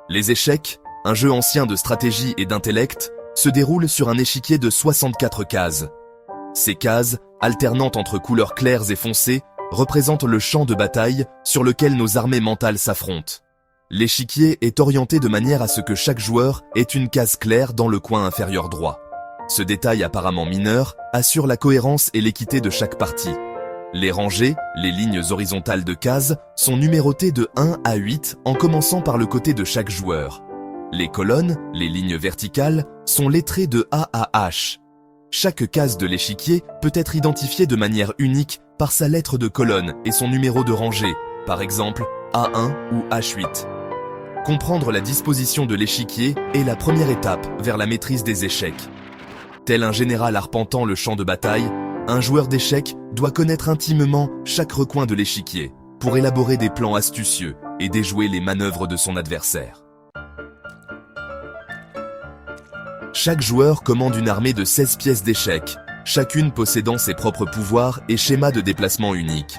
Les échecs, un jeu ancien de stratégie et d'intellect, se déroulent sur un échiquier de 64 cases. Ces cases, alternant entre couleurs claires et foncées, représentent le champ de bataille sur lequel nos armées mentales s'affrontent. L'échiquier est orienté de manière à ce que chaque joueur ait une case claire dans le coin inférieur droit. Ce détail apparemment mineur assure la cohérence et l'équité de chaque partie. Les rangées, les lignes horizontales de cases, sont numérotées de 1 à 8 en commençant par le côté de chaque joueur. Les colonnes, les lignes verticales, sont lettrées de A à H. Chaque case de l'échiquier peut être identifiée de manière unique par sa lettre de colonne et son numéro de rangée, par exemple A1 ou H8. Comprendre la disposition de l'échiquier est la première étape vers la maîtrise des échecs. Tel un général arpentant le champ de bataille, un joueur d'échecs doit connaître intimement chaque recoin de l'échiquier pour élaborer des plans astucieux et déjouer les manœuvres de son adversaire. Chaque joueur commande une armée de 16 pièces d'échecs, chacune possédant ses propres pouvoirs et schémas de déplacement uniques.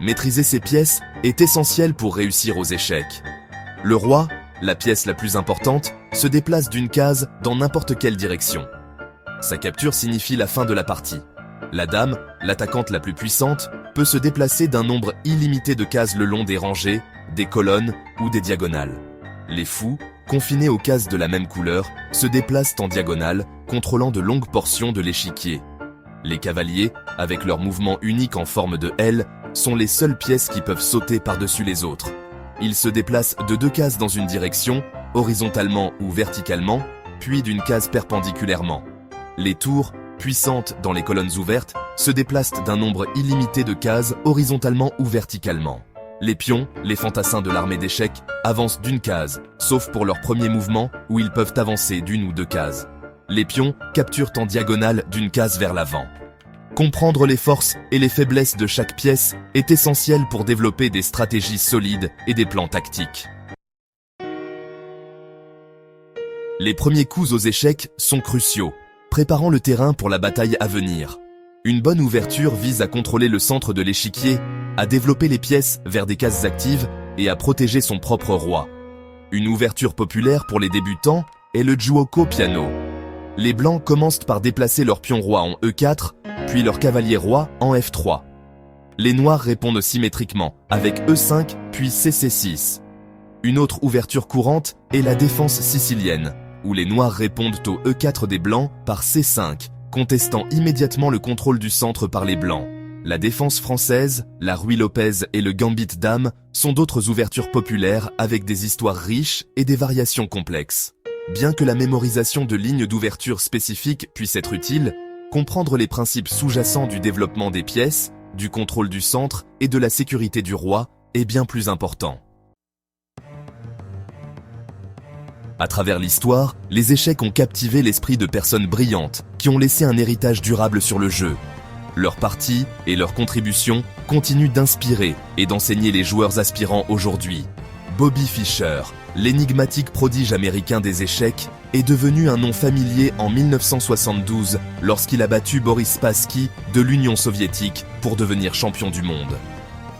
Maîtriser ces pièces est essentiel pour réussir aux échecs. Le roi, la pièce la plus importante, se déplace d'une case dans n'importe quelle direction. Sa capture signifie la fin de la partie. La dame, l'attaquante la plus puissante, peut se déplacer d'un nombre illimité de cases le long des rangées, des colonnes ou des diagonales. Les fous, confinés aux cases de la même couleur, se déplacent en diagonale, contrôlant de longues portions de l'échiquier. Les cavaliers, avec leur mouvement unique en forme de L, sont les seules pièces qui peuvent sauter par-dessus les autres. Ils se déplacent de 2 cases dans une direction, horizontalement ou verticalement, puis d'une case perpendiculairement. Les tours, puissantes dans les colonnes ouvertes, se déplacent d'un nombre illimité de cases horizontalement ou verticalement. Les pions, les fantassins de l'armée d'échecs, avancent d'une case, sauf pour leur premier mouvement où ils peuvent avancer d'une ou 2 cases. Les pions capturent en diagonale d'une case vers l'avant. Comprendre les forces et les faiblesses de chaque pièce est essentiel pour développer des stratégies solides et des plans tactiques. Les premiers coups aux échecs sont cruciaux, préparant le terrain pour la bataille à venir. Une bonne ouverture vise à contrôler le centre de l'échiquier, à développer les pièces vers des cases actives et à protéger son propre roi. Une ouverture populaire pour les débutants est le Giuoco Piano. Les blancs commencent par déplacer leur pion roi en E4, puis leur cavalier roi en F3. Les noirs répondent symétriquement, avec E5 puis CC6. Une autre ouverture courante est la défense sicilienne, où les noirs répondent au E4 des blancs par C5, contestant immédiatement le contrôle du centre par les blancs. La défense française, la Ruy Lopez et le gambit dame sont d'autres ouvertures populaires avec des histoires riches et des variations complexes. Bien que la mémorisation de lignes d'ouverture spécifiques puisse être utile, comprendre les principes sous-jacents du développement des pièces, du contrôle du centre et de la sécurité du roi est bien plus important. À travers l'histoire, les échecs ont captivé l'esprit de personnes brillantes qui ont laissé un héritage durable sur le jeu. Leurs parties et leurs contributions continuent d'inspirer et d'enseigner les joueurs aspirants aujourd'hui. Bobby Fischer, l'énigmatique prodige américain des échecs, est devenu un nom familier en 1972 lorsqu'il a battu Boris Spassky de l'Union soviétique pour devenir champion du monde.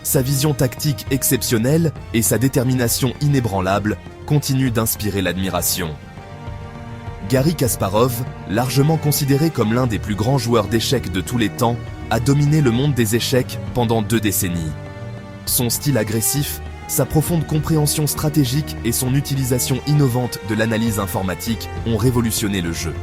Sa vision tactique exceptionnelle et sa détermination inébranlable continuent d'inspirer l'admiration. Garry Kasparov, largement considéré comme l'un des plus grands joueurs d'échecs de tous les temps, a dominé le monde des échecs pendant 2 décennies. Son style agressif, sa profonde compréhension stratégique et son utilisation innovante de l'analyse informatique ont révolutionné le jeu.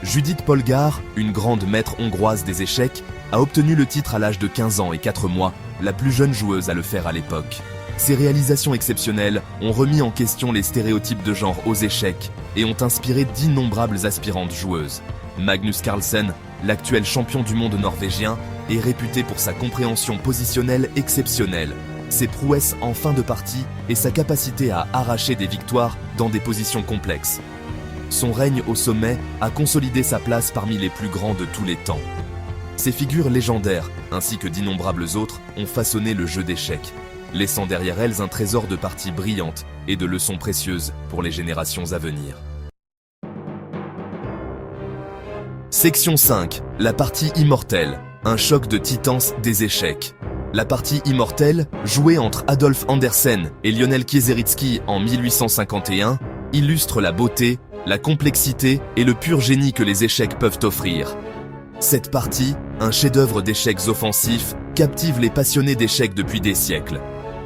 Judith Polgar, une grande maître hongroise des échecs, a obtenu le titre à l'âge de 15 ans et 4 mois, la plus jeune joueuse à le faire à l'époque. Ces réalisations exceptionnelles ont remis en question les stéréotypes de genre aux échecs et ont inspiré d'innombrables aspirantes joueuses. Magnus Carlsen, l'actuel champion du monde norvégien, est réputé pour sa compréhension positionnelle exceptionnelle, ses prouesses en fin de partie et sa capacité à arracher des victoires dans des positions complexes. Son règne au sommet a consolidé sa place parmi les plus grands de tous les temps. Ces figures légendaires, ainsi que d'innombrables autres, ont façonné le jeu d'échecs, laissant derrière elles un trésor de parties brillantes et de leçons précieuses pour les générations à venir. Section 5. La partie immortelle. Un choc de titans des échecs. La partie immortelle, jouée entre Adolf Andersen et Lionel Kieseritzky en 1851, illustre la beauté, la complexité et le pur génie que les échecs peuvent offrir. Cette partie, un chef-d'œuvre d'échecs offensifs, captive les passionnés d'échecs depuis des siècles.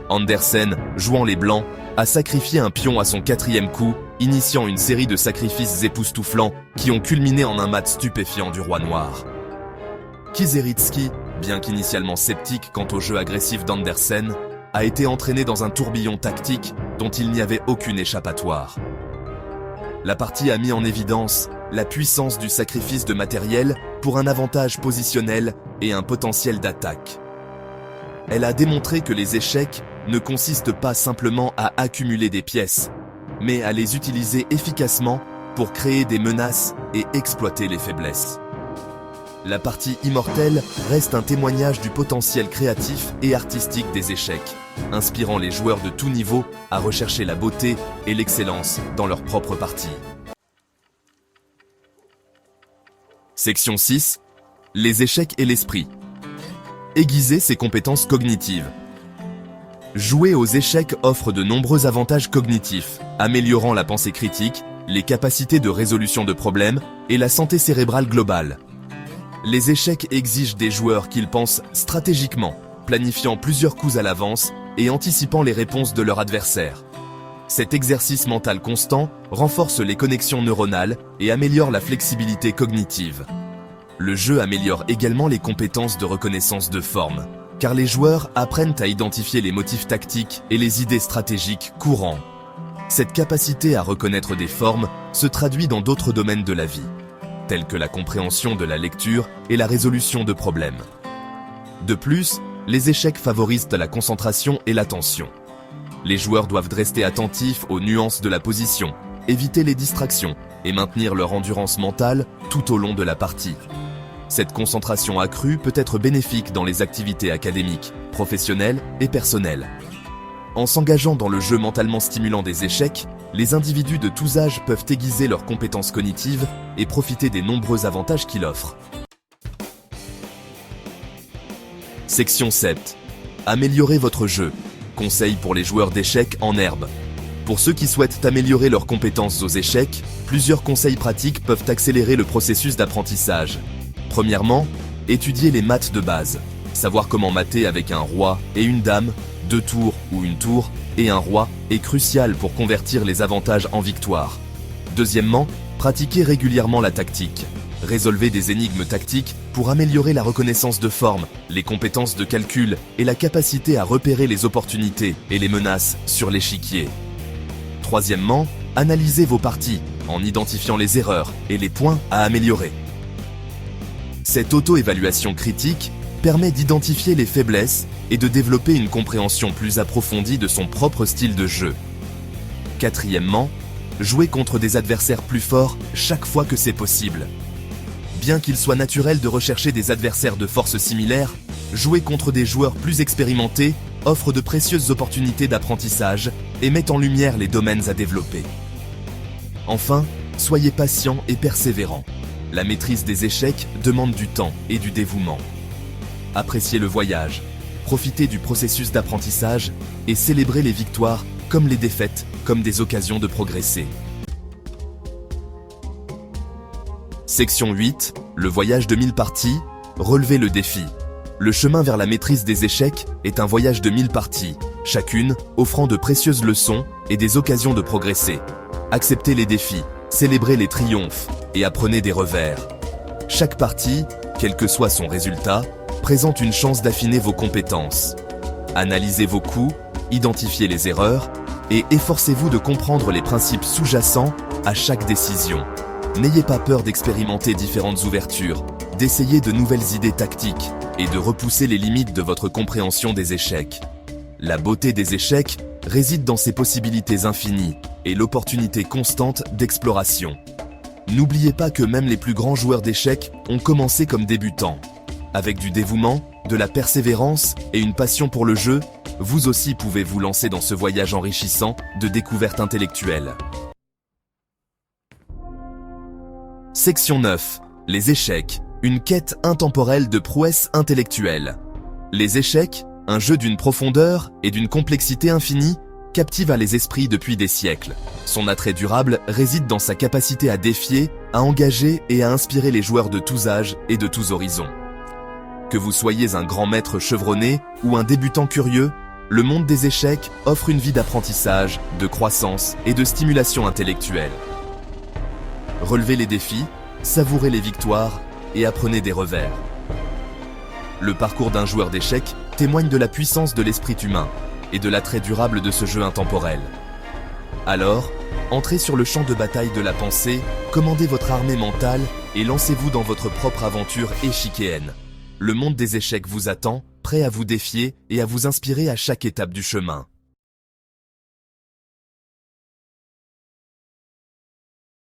Andersen, jouant les blancs, a sacrifié un pion à son 4e coup, initiant une série de sacrifices époustouflants qui ont culminé en un mat stupéfiant du roi noir. Kieseritzky, bien qu'initialement sceptique quant au jeu agressif d'Andersen, a été entraîné dans un tourbillon tactique dont il n'y avait aucune échappatoire. La partie a mis en évidence la puissance du sacrifice de matériel pour un avantage positionnel et un potentiel d'attaque. Elle a démontré que les échecs ne consistent pas simplement à accumuler des pièces, mais à les utiliser efficacement pour créer des menaces et exploiter les faiblesses. La partie immortelle reste un témoignage du potentiel créatif et artistique des échecs, inspirant les joueurs de tout niveau à rechercher la beauté et l'excellence dans leur propre partie. Section 6. Les échecs et l'esprit. Aiguiser ses compétences cognitives. Jouer aux échecs offre de nombreux avantages cognitifs, améliorant la pensée critique, les capacités de résolution de problèmes et la santé cérébrale globale. Les échecs exigent des joueurs qu'ils pensent stratégiquement, planifiant plusieurs coups à l'avance et anticipant les réponses de leur adversaire. Cet exercice mental constant renforce les connexions neuronales et améliore la flexibilité cognitive. Le jeu améliore également les compétences de reconnaissance de forme, car les joueurs apprennent à identifier les motifs tactiques et les idées stratégiques courants. Cette capacité à reconnaître des formes se traduit dans d'autres domaines de la vie, tels que la compréhension de la lecture et la résolution de problèmes. De plus, les échecs favorisent la concentration et l'attention. Les joueurs doivent rester attentifs aux nuances de la position, éviter les distractions et maintenir leur endurance mentale tout au long de la partie. Cette concentration accrue peut être bénéfique dans les activités académiques, professionnelles et personnelles. En s'engageant dans le jeu mentalement stimulant des échecs, les individus de tous âges peuvent aiguiser leurs compétences cognitives et profiter des nombreux avantages qu'il offre. Section 7. Améliorer votre jeu. Conseils pour les joueurs d'échecs en herbe. Pour ceux qui souhaitent améliorer leurs compétences aux échecs, plusieurs conseils pratiques peuvent accélérer le processus d'apprentissage. Premièrement, étudier les maths de base. Savoir comment mater avec un roi et une dame, 2 tours ou une tour, et un roi est crucial pour convertir les avantages en victoire. Deuxièmement, pratiquer régulièrement la tactique. Résolvez des énigmes tactiques pour améliorer la reconnaissance de forme, les compétences de calcul et la capacité à repérer les opportunités et les menaces sur l'échiquier. Troisièmement, analysez vos parties en identifiant les erreurs et les points à améliorer. Cette auto-évaluation critique permet d'identifier les faiblesses et de développer une compréhension plus approfondie de son propre style de jeu. Quatrièmement, jouer contre des adversaires plus forts chaque fois que c'est possible. Bien qu'il soit naturel de rechercher des adversaires de force similaires, jouer contre des joueurs plus expérimentés offre de précieuses opportunités d'apprentissage et met en lumière les domaines à développer. Enfin, soyez patient et persévérant. La maîtrise des échecs demande du temps et du dévouement. Appréciez le voyage, profitez du processus d'apprentissage et célébrez les victoires comme les défaites comme des occasions de progresser. Section 8. Le voyage de 1000 parties. Relevez le défi. Le chemin vers la maîtrise des échecs est un voyage de 1000 parties, chacune offrant de précieuses leçons et des occasions de progresser. Acceptez les défis, célébrez les triomphes et apprenez des revers. Chaque partie, quel que soit son résultat, présente une chance d'affiner vos compétences. Analysez vos coups, identifiez les erreurs et efforcez-vous de comprendre les principes sous-jacents à chaque décision. N'ayez pas peur d'expérimenter différentes ouvertures, d'essayer de nouvelles idées tactiques et de repousser les limites de votre compréhension des échecs. La beauté des échecs réside dans ses possibilités infinies et l'opportunité constante d'exploration. N'oubliez pas que même les plus grands joueurs d'échecs ont commencé comme débutants. Avec du dévouement, de la persévérance et une passion pour le jeu, vous aussi pouvez vous lancer dans ce voyage enrichissant de découvertes intellectuelles. Section 9. Les échecs, une quête intemporelle de prouesse intellectuelle. Les échecs, Un jeu d'une profondeur et d'une complexité infinie captive les esprits depuis des siècles. Son attrait durable réside dans sa capacité à défier, à engager et à inspirer les joueurs de tous âges et de tous horizons. Que vous soyez un grand maître chevronné ou un débutant curieux, le monde des échecs offre une vie d'apprentissage, de croissance et de stimulation intellectuelle. Relevez les défis, savourez les victoires et apprenez des revers. Le parcours d'un joueur d'échecs témoigne de la puissance de l'esprit humain et de l'attrait durable de ce jeu intemporel. Alors, entrez sur le champ de bataille de la pensée, commandez votre armée mentale et lancez-vous dans votre propre aventure échiquéenne. Le monde des échecs vous attend, prêt à vous défier et à vous inspirer à chaque étape du chemin.